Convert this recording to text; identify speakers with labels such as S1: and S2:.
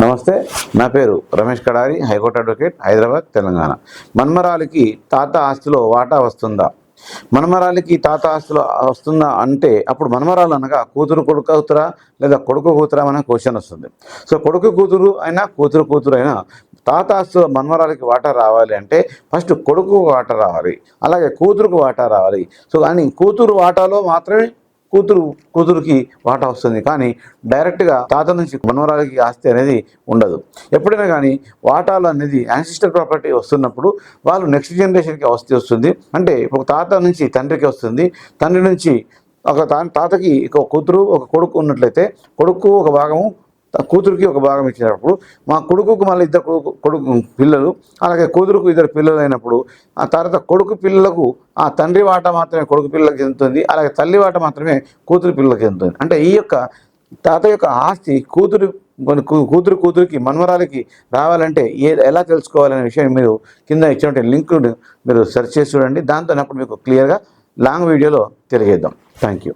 S1: నమస్తే, నా పేరు రమేష్ కడారి, హైకోర్టు అడ్వకేట్, హైదరాబాద్, తెలంగాణ. మన్మరాలికి తాత ఆస్తిలో వాటా వస్తుందా? మన్మరాలికి తాత ఆస్తిలో వస్తుందా అంటే అప్పుడు మన్మరాలు అనగా కూతురు కొడుకు అవుతురా లేదా కొడుకు కూతురా అనే క్వశ్చన్ వస్తుంది. సో కొడుకు కూతురు అయినా కూతురు కూతురు అయినా తాత ఆస్తిలో మన్మరాలికి వాటా రావాలి అంటే ఫస్ట్ కొడుకు వాటా రావాలి, అలాగే కూతురుకు వాటా రావాలి. సో కానీ కూతురు వాటాలో మాత్రమే కూతురుకి వాటా వస్తుంది, కానీ డైరెక్ట్గా తాత నుంచి మనవరాలకి ఆస్తి అనేది ఉండదు. ఎప్పుడైనా కానీ వాటాలు అనేది యాన్సిస్టర్ ప్రాపర్టీ వస్తున్నప్పుడు వాళ్ళు నెక్స్ట్ జనరేషన్కి ఆస్తి వస్తుంది. అంటే ఒక తాత నుంచి తండ్రికి వస్తుంది, తండ్రి నుంచి ఒక తాతకి ఒక కూతురు ఒక కొడుకు ఉన్నట్లయితే కొడుకు ఒక భాగము కూతురికి ఒక భాగం ఇచ్చినప్పుడు మా కొడుకుకు మళ్ళీ ఇద్దరు కొడుకు పిల్లలు, అలాగే కూతురుకు ఇద్దరు పిల్లలు అయినప్పుడు ఆ తర్వాత కొడుకు పిల్లలకు ఆ తండ్రి వాటా మాత్రమే కొడుకు పిల్లలకు చెందుతుంది, అలాగే తల్లి వాటా మాత్రమే కూతురు పిల్లలకు చెందుతుంది. అంటే ఈ యొక్క తాత యొక్క ఆస్తి కూతురికి మన్మరాలికి రావాలంటే ఎలా తెలుసుకోవాలనే విషయం మీరు కింద ఇచ్చినటువంటి లింక్ మీరు సెర్చ్ చేసి చూడండి. దాంతో అప్పుడు మీకు క్లియర్గా లాంగ్ వీడియోలో తెలియజేద్దాం. Thank you.